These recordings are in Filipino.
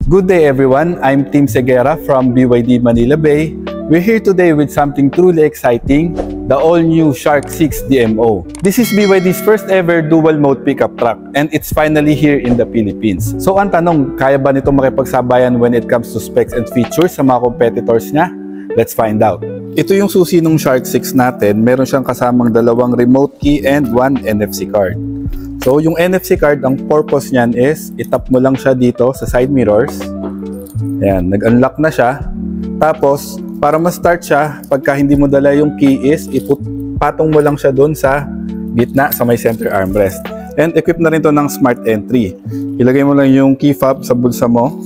Good day everyone, I'm Tim Segura from BYD Manila Bay. We're here today with something truly exciting, the all-new Shark 6 DMO. This is BYD's first ever dual-mode pickup truck and it's finally here in the Philippines. So ang tanong, kaya ba nito makipagsabayan when it comes to specs and features sa mga competitors niya? Let's find out. Ito yung susi ng Shark 6 natin, meron siyang kasamang dalawang remote key and one NFC card. So yung NFC card, ang purpose niyan is itap mo lang siya dito sa side mirrors. Ayan, nag-unlock na siya. Tapos para ma-start siya, pagka hindi mo dala yung key is patong mo lang siya doon sa gitna sa may center armrest. And equip na rin to ng smart entry. Ilagay mo lang yung key fob sa bulsa mo.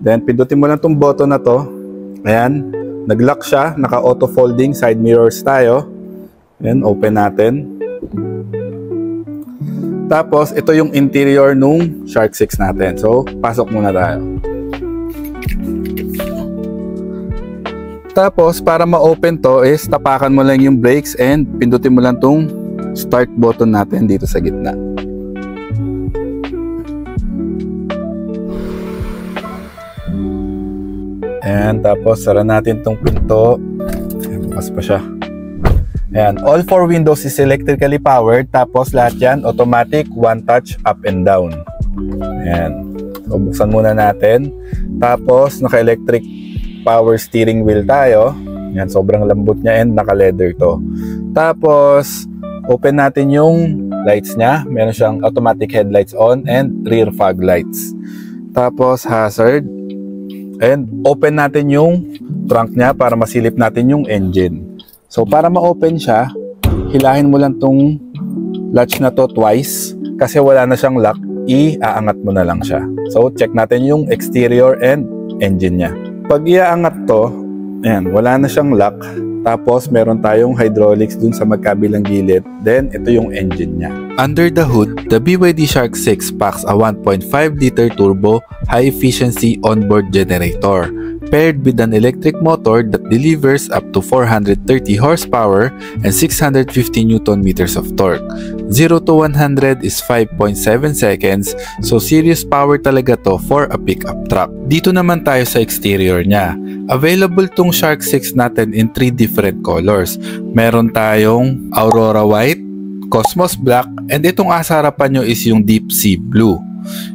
Then pindutin mo lang tong button na to. Ayan, nag-lock siya, naka-auto folding side mirrors tayo. Ayan, open natin. Tapos, ito yung interior nung Shark 6 natin. So, pasok muna tayo. Tapos, para ma-open to is tapakan mo lang yung brakes and pindutin mo lang tong start button natin dito sa gitna. And tapos, sara natin tong pinto. Bukas pa siya. Ayan, all 4 windows is electrically powered, tapos lahat yan automatic one touch up and down. Ayan, so buksan muna natin. Tapos naka-electric power steering wheel tayo. Ayan, sobrang lambot niya and naka-leather to. Tapos open natin yung lights niya. Meron siyang automatic headlights on and rear fog lights. Tapos hazard. And open natin yung trunk niya para masilip natin yung engine. So para ma-open siya, hilahin mo lang tong latch na to twice kasi wala na siyang lock, iaangat mo na lang siya. So check natin yung exterior and engine niya. Pag iaangat to, ayan, wala na siyang lock. Tapos meron tayong hydraulics dun sa magkabilang gilid. Then ito yung engine niya. Under the hood, the BYD Shark 6 packs a 1.5-liter turbo high-efficiency onboard generator paired with an electric motor that delivers up to 430 horsepower and 650 Nm of torque. 0 to 100 is 5.7 seconds, so serious power talaga to for a pickup truck. Dito naman tayo sa exterior niya. Available tong Shark 6 natin in 3 different colors. Meron tayong Aurora White, Cosmos Black, and itong asa harapan nyo is yung Deep Sea Blue.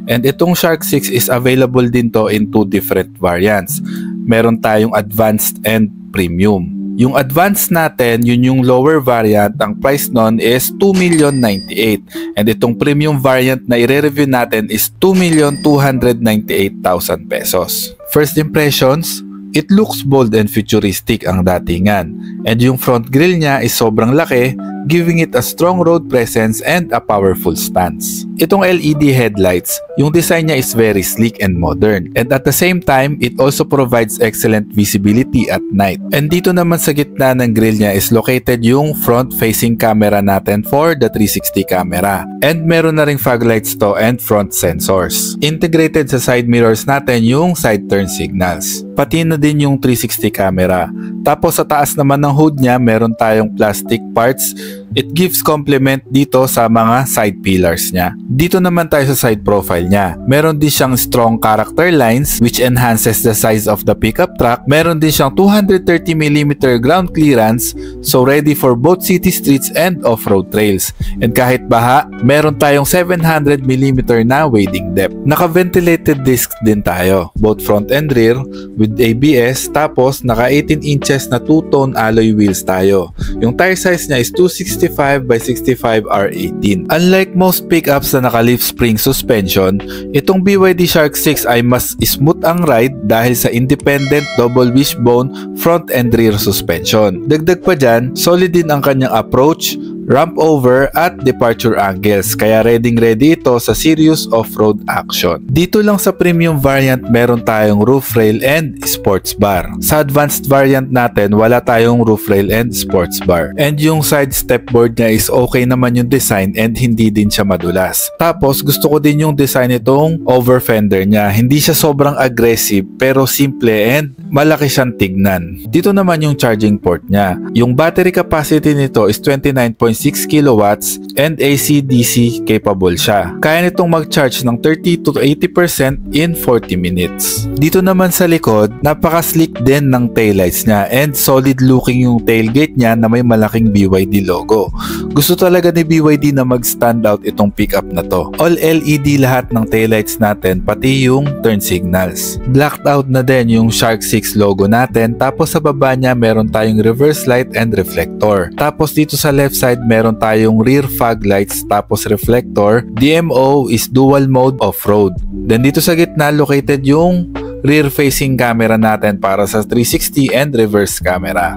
And itong Shark 6 is available din to in 2 different variants. Meron tayong Advanced and Premium. Yung Advanced natin, yun yung lower variant. Ang price nun is 2,098,000. And itong Premium variant na i-review natin is 2,298,000 pesos. First impressions, it looks bold and futuristic ang datingan. And yung front grille niya is sobrang laki, giving it a strong road presence and a powerful stance. Itong LED headlights, yung design niya is very sleek and modern. And at the same time, it also provides excellent visibility at night. And dito naman sa gitna ng grille niya is located yung front-facing camera natin for the 360 camera. And meron na ring fog lights to and front sensors. Integrated sa side mirrors natin yung side turn signals. Pati na din yung 360 camera. Tapos sa taas naman ng hood niya, meron tayong plastic parts. It gives complement dito sa mga side pillars niya. Dito naman tayo sa side profile niya. Meron din siyang strong character lines which enhances the size of the pickup truck. Meron din siyang 230mm ground clearance, so ready for both city streets and off-road trails. And kahit baha, meron tayong 700mm na wading depth. Naka-ventilated discs din tayo, both front and rear with ABS, tapos naka 18 inches na two-tone alloy wheels tayo. Yung tire size niya is 265 by 65 R18. Unlike most pickups na naka-leaf spring suspension, itong BYD Shark 6 ay mas smooth ang ride dahil sa independent double wishbone front and rear suspension. Dagdag pa dyan, solid din ang kanyang approach, ramp over at departure angles, kaya ready ito sa serious off-road action. Dito lang sa premium variant meron tayong roof rail and sports bar. Sa advanced variant natin wala tayong roof rail and sports bar. And yung side stepboard niya is okay naman yung design and hindi din siya madulas. Tapos gusto ko din yung design nitong over fender niya. Hindi siya sobrang aggressive pero simple and malaki siyang tignan. Dito naman yung charging port niya. Yung battery capacity nito is 29.6 2.6 kilowatts and AC-DC capable siya. Kaya nitong mag-charge ng 30 to 80% in 40 minutes. Dito naman sa likod, napaka-sleek din ng taillights niya and solid looking yung tailgate niya na may malaking BYD logo. Gusto talaga ni BYD na mag-stand out itong pickup na to. All LED lahat ng taillights natin, pati yung turn signals. Blacked out na din yung Shark 6 logo natin, tapos sa baba niya meron tayong reverse light and reflector. Tapos dito sa left side meron tayong rear fog lights tapos reflector. DMO is dual mode off-road. Then dito sa gitna located yung rear facing camera natin para sa 360 and reverse camera.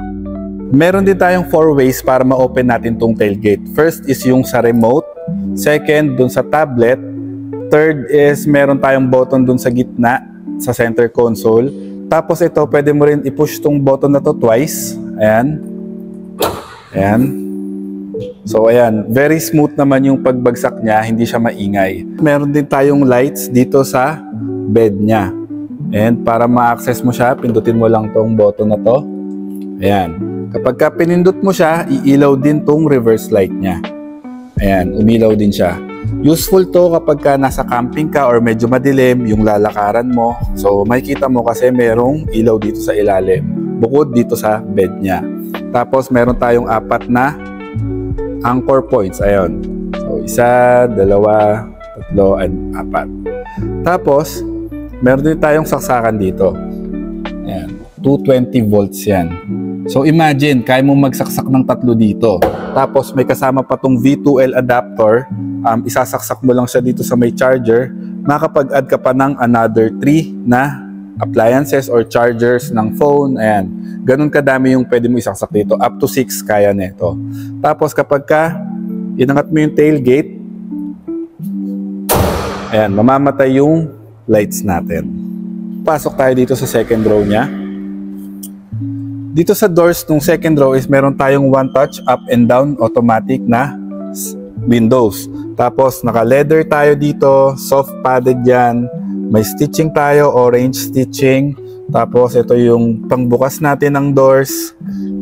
Meron din tayong 4 ways para ma-open natin tong tailgate. First is yung sa remote, second dun sa tablet, third is meron tayong button dun sa gitna sa center console. Tapos ito, pwede mo rin i-push tong button na to twice. Ayan. Ayan. So ayan, very smooth naman yung pagbagsak niya, hindi siya maingay. Meron din tayong lights dito sa bed niya. And para ma-access mo siya, pindutin mo lang tong button na to. Ayan. Kapag ka pinindot mo siya, iilaw din tong reverse light niya. Ayan, umilaw din siya. Useful to kapag ka nasa camping ka or medyo madilim yung lalakaran mo. So makikita mo kasi merong ilaw dito sa ilalim, bukod dito sa bed niya. Tapos meron tayong 4 na anchor points. Ayun. So 1, 2, 3, and 4. Tapos meron din tayong saksakan dito. Ayan, 220 volts yan. So imagine, kaya mo magsaksak ng 3 dito. Tapos may kasama pa tong V2L adapter. Isasaksak mo lang siya dito sa may charger. Makapag-add ka pa ng another 3 na appliances or chargers ng phone. Ayan. Ganun kadami yung pwede mo isaksak dito. Up to 6 kaya nito. Tapos kapag ka inangat mo yung tailgate, ayan, mamamatay yung lights natin. Pasok tayo dito sa second row niya. Dito sa doors ng second row is meron tayong one touch up and down automatic na windows. Tapos naka-leather tayo dito, soft padded yan. May stitching tayo, orange stitching. Tapos ito yung pangbukas natin ng doors.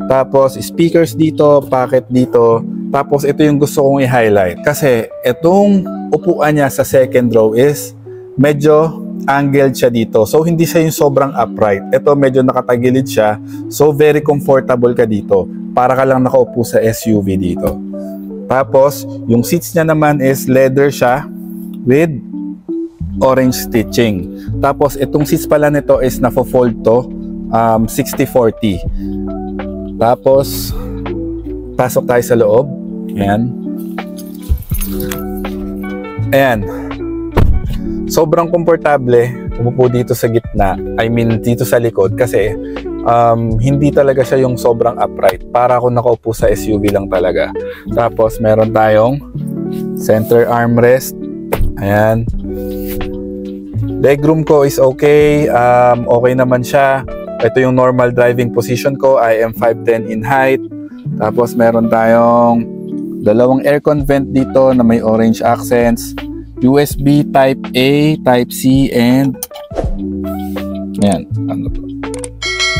Tapos speakers dito, pocket dito. Tapos ito yung gusto kong i-highlight. Kasi itong upuan niya sa second row is medyo angled siya dito. So hindi siya yung sobrang upright. Ito medyo nakatagilid siya. So very comfortable ka dito. Para ka lang nakaupo sa SUV dito. Tapos yung seats niya naman is leather siya with orange stitching. Tapos itong seats pala nito is nafo-fold to 60-40. Tapos pasok tayo sa loob. Ayan. Ayan. Sobrang komportable umupo dito sa gitna, I mean dito sa likod kasi hindi talaga siya yung sobrang upright. Para ako nakaupo sa SUV lang talaga. Tapos meron tayong center armrest. Ayan. Legroom ko is okay. Okay naman siya. Ito yung normal driving position ko. I am 5'10" in height. Tapos meron tayong dalawang aircon vent dito na may orange accents. USB Type A, Type C, and ayan, ano to?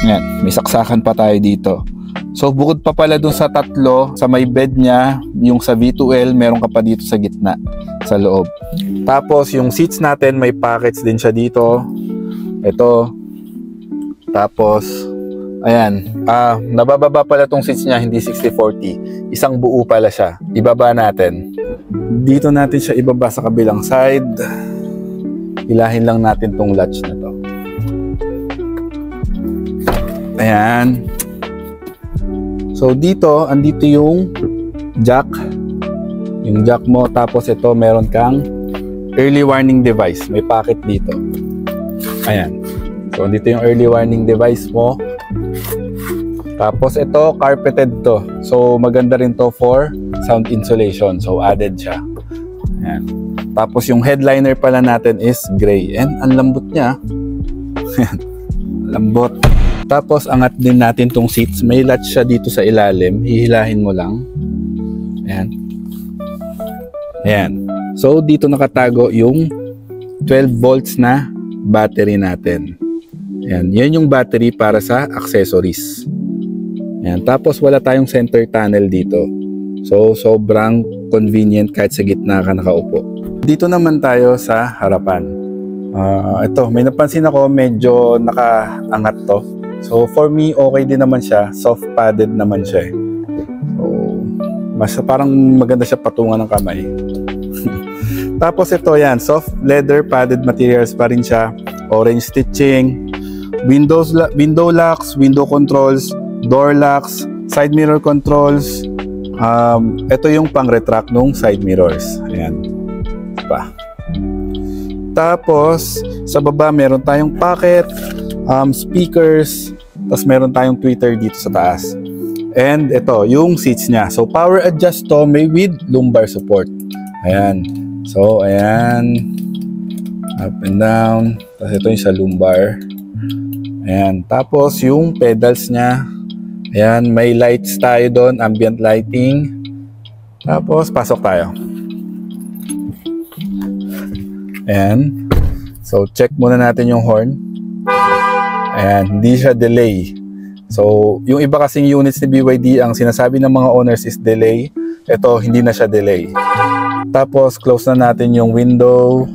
Ayan, may saksakan pa tayo dito. So bukod pa pala dun sa 3 sa may bed niya, yung sa V2L meron ka pa dito sa gitna sa loob. Tapos yung seats natin may pockets din siya dito. Ito. Tapos ayan, nabababa pala tong seats niya, hindi 60-40. Isang buo pala siya. Ibaba natin. Dito natin siya ibaba sa kabilang side. Hilahin lang natin tong latch na to. Ayan. So dito, andito yung jack. Yung jack mo. Tapos ito, meron kang early warning device. May pocket dito. Ayan. So andito yung early warning device mo. Tapos ito, carpeted to. So maganda rin to for sound insulation. So added siya. Ayan. Tapos yung headliner pala natin is gray. And ang lambot niya. Lambot. Tapos angat din natin tong seats. May latch siya dito sa ilalim. Hihilahin mo lang. Ayan. Ayan. So dito nakatago yung 12 volts na battery natin. Ayan. Yan yung battery para sa accessories. Ayan. Tapos wala tayong center tunnel dito. So, sobrang convenient kahit sa gitna ka nakaupo. Dito naman tayo sa harapan. Ito, may napansin ako, medyo nakaangat to. So, for me, okay din naman siya. Soft padded naman siya eh. So, mas parang maganda siya patungan ng kamay. Tapos ito yan, soft leather padded materials pa rin siya. Orange stitching, window locks, window controls, door locks, side mirror controls. Ito yung pang retract nung side mirrors. Ayan. Pa. Tapos sa baba meron tayong pocket, speakers, tapos meron tayong tweeter dito sa taas. And ito yung seats niya. So power adjust to, may with lumbar support. Ayan. So ayan, up and down. Tapos ito yung sa lumbar. Ayan. Tapos yung pedals niya. Ayan, may lights tayo doon, ambient lighting. Tapos pasok tayo. Ayan. So, check muna natin yung horn. Ayan, hindi siya delay. So, yung iba kasing units ni BYD, ang sinasabi ng mga owners is delay. Ito, hindi na siya delay. Tapos, close na natin yung window.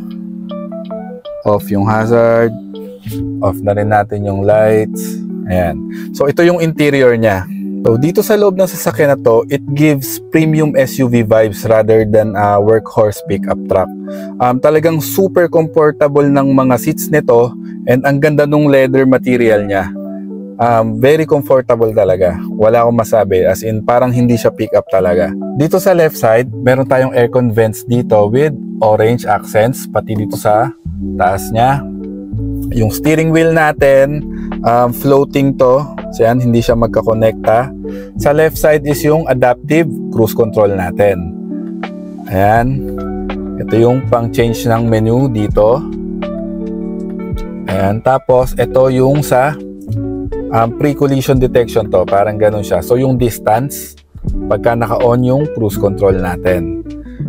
Off yung hazard. Off na rin natin yung lights. Ayan. So, ito yung interior niya. So, dito sa loob ng sasakyan na to, it gives premium SUV vibes rather than a workhorse pickup truck. Talagang super comfortable ng mga seats nito and ang ganda nung leather material niya. Very comfortable talaga. Wala akong masabi. As in, parang hindi siya pickup talaga. Dito sa left side, meron tayong aircon vents dito with orange accents, pati dito sa taas niya. Yung steering wheel natin, floating to. So yan, hindi siya magkakonekta. Sa left side is yung adaptive cruise control natin. Ayan. Ito yung pang change ng menu dito. Ayan. Tapos, ito yung sa pre-collision detection to. Parang ganun siya. So, yung distance, pagka naka-on yung cruise control natin.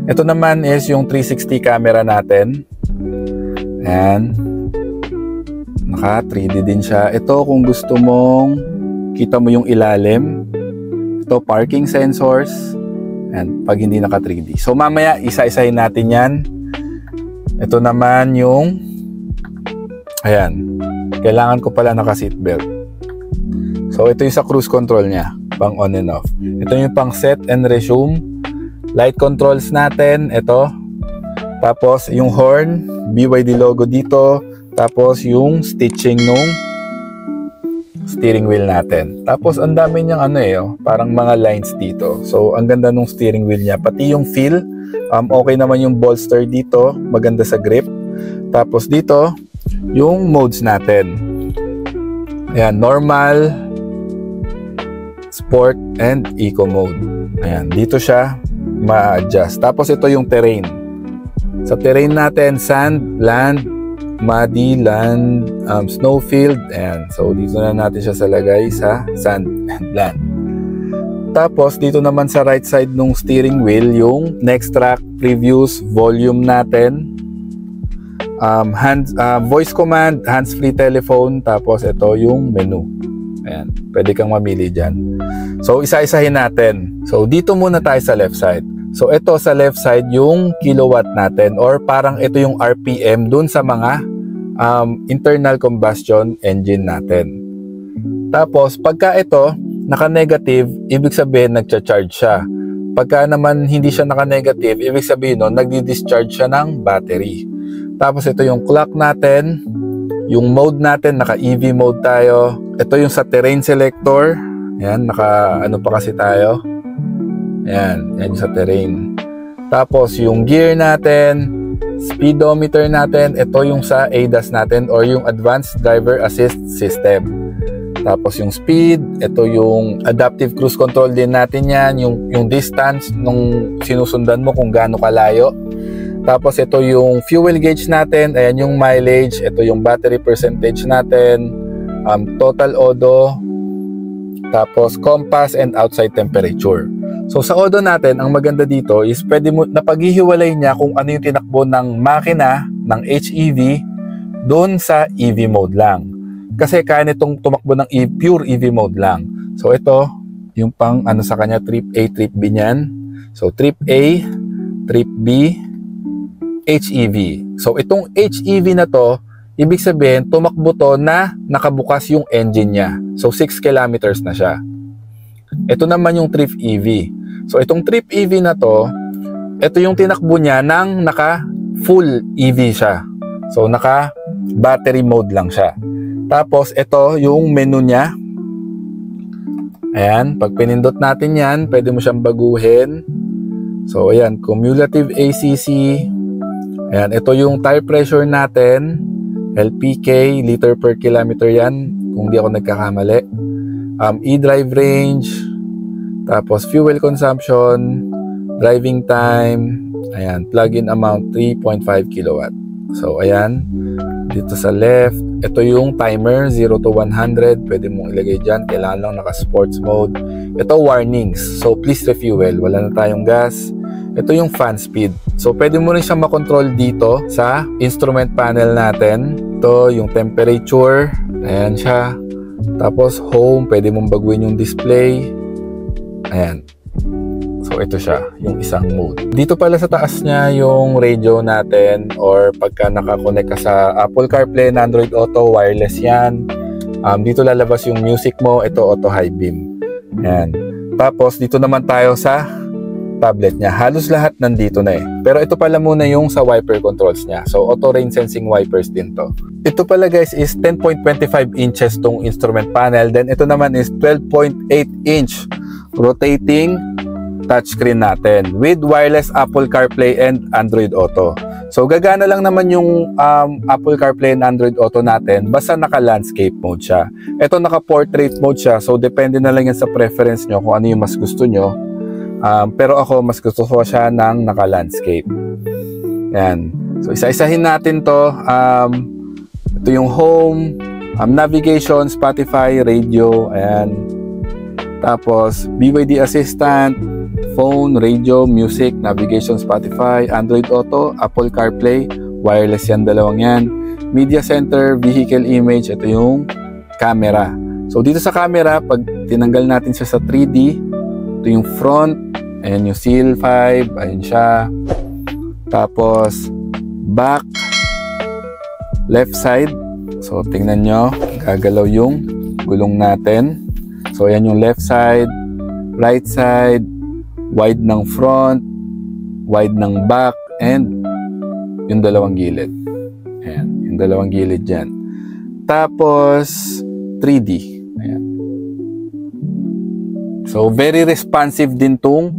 Ito naman is yung 360 camera natin. Ayan. Naka 3D din siya. Ito kung gusto mong kita mo yung ilalim. Ito parking sensors. And pag hindi naka 3D. So mamaya isa-isahin natin yan. Ito naman yung ayan. Kailangan ko pala naka seatbelt. So ito yung sa cruise control niya. Pang on and off. Ito yung pang set and resume. Light controls natin. Ito. Tapos yung horn. BYD logo dito. Tapos yung stitching nung steering wheel natin. Tapos ang dami niyang parang mga lines dito. So ang ganda nung steering wheel niya. Pati yung feel, okay naman yung bolster dito, maganda sa grip. Tapos dito, yung modes natin. Ayan, normal, sport, and eco mode. Ayan, dito siya ma-adjust. Tapos ito yung terrain. Sa terrain natin, sand, land, muddy, land, snowfield, and so dito na natin siya salagay sa sand and land. Tapos dito naman sa right side ng steering wheel yung next track, previews, volume natin, voice command, hands-free telephone, tapos ito yung menu. Ayan, pwede kang mamili dyan. So isa-isahin natin. So dito muna tayo sa left side. So ito sa left side yung kilowatt natin or parang ito yung RPM dun sa mga internal combustion engine natin. Tapos pagka ito naka-negative, ibig sabihin nagcha-charge siya. Pagka naman hindi siya naka-negative, ibig sabihin nun nagdi-discharge siya ng battery. Tapos ito yung clock natin, yung mode natin, naka-EV mode tayo. Ito yung sa terrain selector. Ayan, naka-ano pa kasi tayo. Ayan, yan yung sa terrain. Tapos yung gear natin, speedometer natin, ito yung sa ADAS natin or yung Advanced Driver Assist System. Tapos yung speed, ito yung adaptive cruise control din natin yan, yung distance nung sinusundan mo kung gaano kalayo. Tapos ito yung fuel gauge natin, ayan yung mileage, ito yung battery percentage natin, total odo, tapos compass and outside temperature. So sa odo natin, ang maganda dito is pwede mo napaghihiwalay niya kung ano yung tinakbo ng makina ng HEV doon sa EV mode lang. Kasi kaya nitong tumakbo ng pure EV mode lang. So ito, yung pang ano sa kanya, trip A, trip B niyan. So, trip A, trip B, HEV. So, itong HEV na to, ibig sabihin, tumakbo to na nakabukas yung engine niya. So, 6 kilometers na siya. Ito naman yung trip EV. So, itong trip EV na to, ito yung tinakbo niya nang naka-full EV siya. So, naka-battery mode lang siya. Tapos, ito yung menu niya. Ayan, pag pinindot natin yan, pwede mo siyang baguhin. So, ayan, cumulative ACC. Ayan, ito yung tire pressure natin. LPK, liter per kilometer yan, kung di ako nagkakamali. E-drive range. Tapos, fuel consumption. Driving time. Ayan, plug-in amount, 3.5 kilowatt. So, ayan. Dito sa left, ito yung timer, 0 to 100. Pwede mong ilagay dyan. Kailangan lang naka-sports mode. Ito, warnings. So, please refuel. Wala na tayong gas. Ito yung fan speed. So, pwede mo rin siyang makontrol dito sa instrument panel natin. Ito, yung temperature. Ayan siya. Tapos, home. Pwede mong baguhin yung display. Ayan. So, ito siya, yung isang mode. Dito pala sa taas niya yung radio natin or pagka nakakonect ka sa Apple CarPlay and Android Auto, wireless yan. Dito lalabas yung music mo. Ito, auto high beam. Ayan. Tapos, dito naman tayo sa tablet niya. Halos lahat nandito na eh. Pero ito pala muna yung sa wiper controls niya. So, auto rain sensing wipers din to. Ito pala guys is 10.25 inches tong instrument panel. Then, ito naman is 12.8 inch rotating touchscreen natin with wireless Apple CarPlay and Android Auto. So, gagana lang naman yung Apple CarPlay and Android Auto natin basta naka-landscape mode siya. Ito naka-portrait mode siya. So, depende na lang yan sa preference nyo kung ano yung mas gusto nyo. Pero ako, mas gusto ko siya ng naka-landscape. Yan. So, isa-isahin natin to. Ito yung home, navigation, Spotify, radio, ayan. Tapos, BYD assistant, phone, radio, music, navigation, Spotify, Android Auto, Apple CarPlay, wireless yan, dalawang yan. Media center, vehicle image, ito yung camera. So, dito sa camera, pag tinanggal natin siya sa 3D, ito yung front, ayan yung seal 5, ayan siya. Tapos, back, left side. So, tingnan nyo, gagalaw yung gulong natin. So, ayan yung left side, right side, wide ng front, wide ng back, and yung dalawang gilid. Ayan, yung dalawang gilid dyan. Tapos, 3D. Ayan. So, very responsive din tong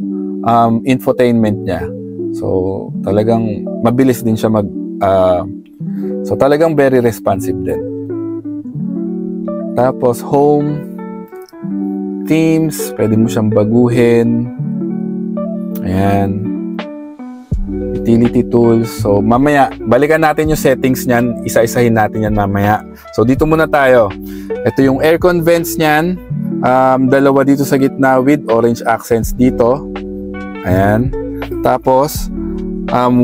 infotainment niya. So, talagang mabilis din siya so, talagang very responsive din. Tapos, home, themes, pwede mo siyang baguhin. Ayan. Utility tools. So, mamaya, balikan natin yung settings niyan. Isa-isahin natin yan mamaya. So, dito muna tayo. Ito yung aircon vents niyan. Dalawa dito sa gitna with orange accents dito. Ayan. Tapos,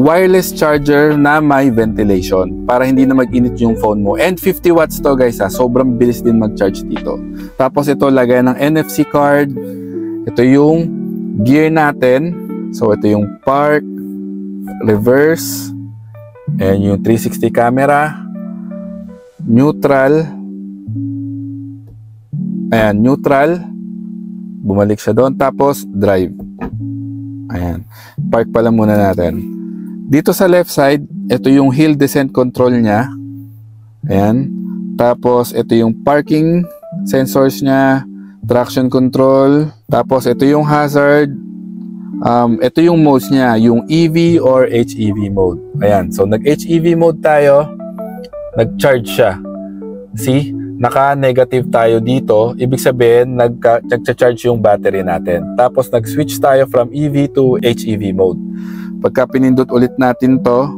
wireless charger na may ventilation para hindi na mag-init yung phone mo. And 50 watts to guys ha. Sobrang bilis din mag-charge dito. Tapos ito, lagay ng NFC card. Ito yung gear natin. So, ito yung park, reverse, and yung 360 camera, neutral. Ayan, neutral. Bumalik siya doon. Tapos, drive. Ayan. Park pala muna natin. Dito sa left side, ito yung hill descent control niya. Ayan. Tapos, ito yung parking sensors niya, traction control. Tapos, ito yung hazard. Ito yung modes niya, yung EV or HEV mode. Ayan. So, nag-HEV mode tayo. Nag-charge siya. See? Naka-negative tayo dito. Ibig sabihin, nag-charge yung battery natin. Tapos, nag-switch tayo from EV to HEV mode. Pagka pinindot ulit natin to,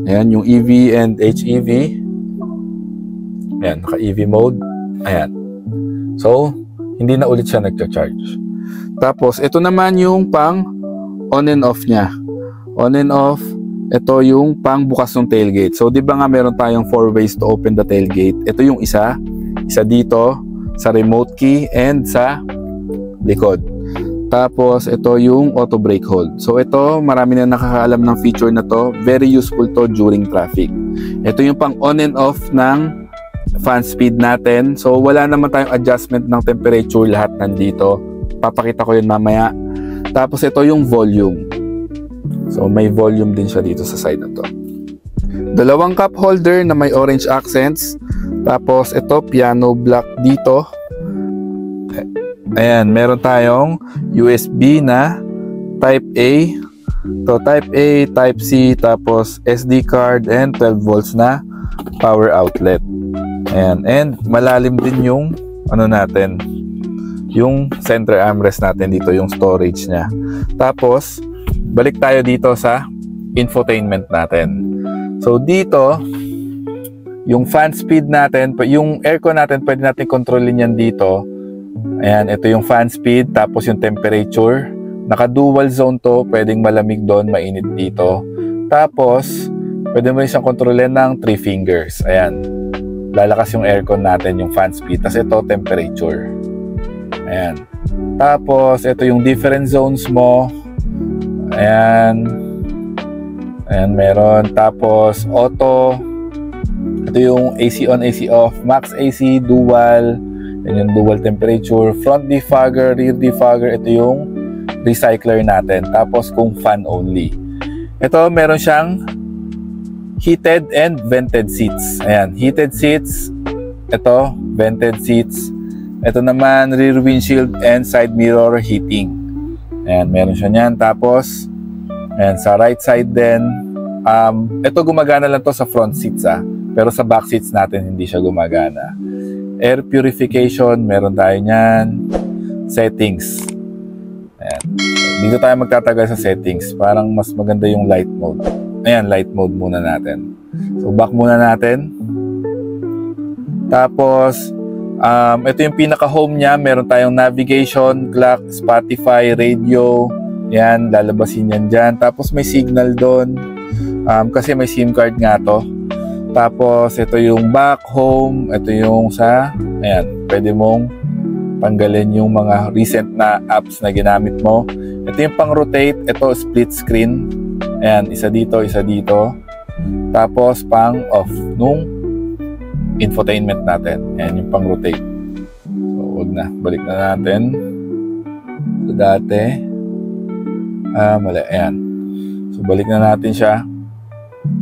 ayan, yung EV and HEV. Ayan, naka-EV mode. Ayan. So, hindi na ulit siya nag-charge. Tapos, ito naman yung pang on and off niya. On and off, ito yung pang bukas ng tailgate. So, di ba nga meron tayong 4 ways to open the tailgate? Ito yung isa. Isa dito, sa remote key, and sa likod. Tapos, ito yung auto brake hold. So, ito, marami na nakakaalam ng feature na to. Very useful to during traffic. Ito yung pang on and off ng fan speed natin. So, wala naman tayong adjustment ng temperature. Lahat nandito. Papakita ko yun mamaya. Tapos, ito yung volume. So, may volume din siya dito sa side na to. Dalawang cup holder na may orange accents. Tapos, ito, piano block dito. Ayan, meron tayong USB na Type A. So, Type A, Type C, tapos SD card, and 12 volts na power outlet. Ayan, and malalim din yung ano natin, yung center armrest natin dito, yung storage niya. Tapos, balik tayo dito sa infotainment natin. So, dito, yung fan speed natin, yung aircon natin, pwede natin kontrolin yan dito. Ayan, ito yung fan speed, tapos yung temperature. Naka-dual zone to, pwedeng malamig doon, mainit dito. Tapos, pwede mo rin siyang kontrolin ng 3 fingers. Ayan, lalakas yung aircon natin, yung fan speed. Tapos ito, temperature. Ayan. Tapos, ito yung different zones mo. Ayan. Ayan, meron. Tapos, auto. Ito yung AC on, AC off. Max AC, dual. Yan yung dual temperature. Front defogger, rear defogger. Ito yung recycler natin. Tapos kung fan only. Ito, meron siyang heated and vented seats. Ayan, heated seats. Ito, vented seats. Ito naman, rear windshield and side mirror heating. Ayan, meron siya niyan. Tapos, ayan, sa right side din. Ito, gumagana lang to sa front seats, pero sa back seats natin, hindi siya gumagana. Air purification, meron tayo niyan. Settings. Ayan. Dito tayo magtatagal sa settings. Parang mas maganda yung light mode. Ayan, light mode muna natin. So, back muna natin. Tapos, ito yung pinaka-home niya. Meron tayong navigation, clock, Spotify, radio. Ayan, lalabasin yan dyan. Tapos, may signal doon. Kasi may SIM card nga to. Tapos, ito yung back, home. Ito yung sa, ayan, pwede mong tanggalin yung mga recent na apps na ginamit mo. Ito yung pang-rotate. Ito, split screen. Ayan, isa dito, isa dito. Tapos, pang-off nung infotainment natin. Ayan, yung pang-rotate. So, wag na. Balik na natin. So, dati. Mali. Ayan. So, balik na natin siya.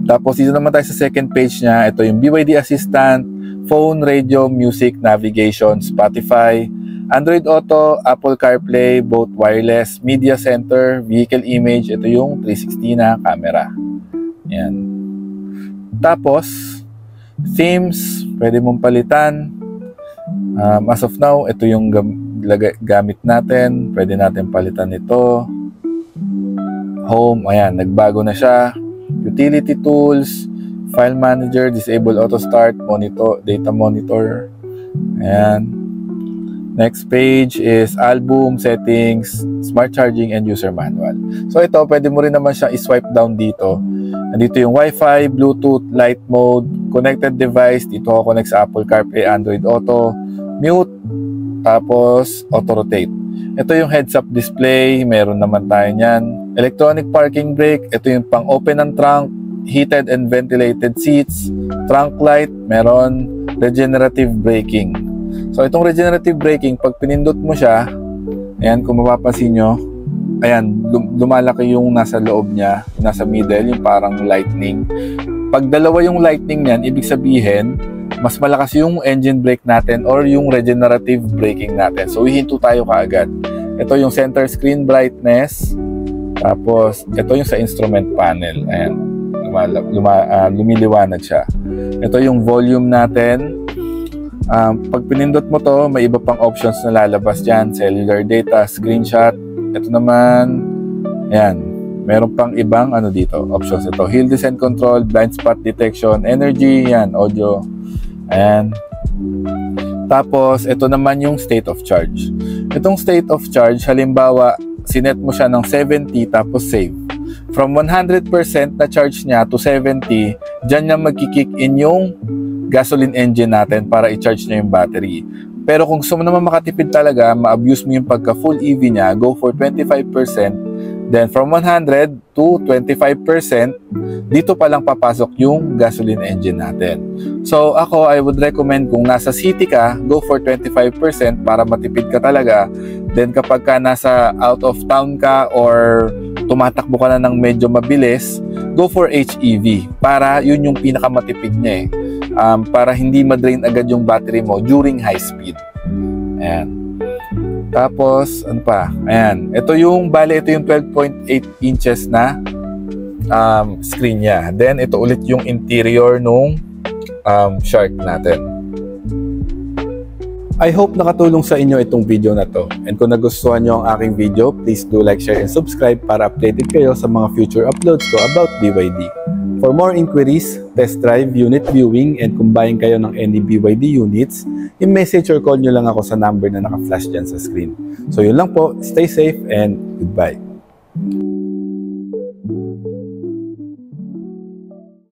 Tapos dito naman tayo sa second page niya. Ito yung BYD Assistant, phone, radio, music, navigation, Spotify, Android Auto, Apple CarPlay, both wireless, media center, vehicle image. Ito yung 360 na camera. Yan. Tapos, themes, pwede mong palitan. As of now, ito yung gamit natin. Pwede natin palitan ito. Home, ayan, nagbago na siya. Utility tools, file manager, disable auto start, monitor, data monitor. Ayan. Next page is album, settings, smart charging, and user manual. So ito, pwede mo rin naman siya i-swipe down dito. Nandito yung Wi-Fi, Bluetooth, light mode, connected device. Dito ako connect sa Apple CarPlay, Android Auto, mute, tapos auto rotate. Ito yung heads-up display, meron naman tayo niyan. Electronic parking brake, ito yung pang open ng trunk, heated and ventilated seats, trunk light, meron regenerative braking. So itong regenerative braking, pag pinindot mo siya, ayan, kung mapapansin nyo, ayan, lumalaki yung nasa loob niya, nasa middle, yung parang lightning. Pag dalawa yung lightning niyan, ibig sabihin, mas malakas yung engine brake natin or yung regenerative braking natin. So hihinto tayo kaagad. Ito yung center screen brightness. Tapos, ito yung sa instrument panel. Ayan, lumiliwanag siya. Ito yung volume natin. Pag pinindot mo to, may iba pang options na lalabas dyan. Cellular data, screenshot. Ito naman, ayan, meron pang ibang ano dito, options. Ito, hill descent control, blind spot detection, energy, yan, audio. Ayan. Tapos, ito naman yung state of charge. Itong state of charge, halimbawa, sinet mo siya ng 70 tapos save. From 100% na charge niya to 70, dyan niya magkikick in yung gasoline engine natin para i-charge niya yung battery. Pero kung gusto mo naman makatipid talaga, ma-abuse mo yung pagka full EV niya, go for 25%. Then from 100 to 25%, dito pa lang papasok yung gasoline engine natin. So ako, I would recommend kung nasa city ka, go for 25% para matipid ka talaga. Then kapag ka nasa out of town ka or tumatakbo ka na ng medyo mabilis, go for HEV para yun yung pinakamatipid niya eh. Para hindi ma-drain agad yung battery mo during high speed. Ayan. Tapos, ano pa? Ayan. Ito yung 12.8 inches na screen niya. Then, ito ulit yung interior nung Shark natin. I hope nakatulong sa inyo itong video na to. And kung nagustuhan nyo ang aking video, please do like, share, and subscribe para updated kayo sa mga future uploads ko about BYD. For more inquiries, test drive, unit viewing, and kung buying kayo ng any BYD units, i-message or call nyo lang ako sa number na naka-flash dyan sa screen. So yun lang po, stay safe and goodbye.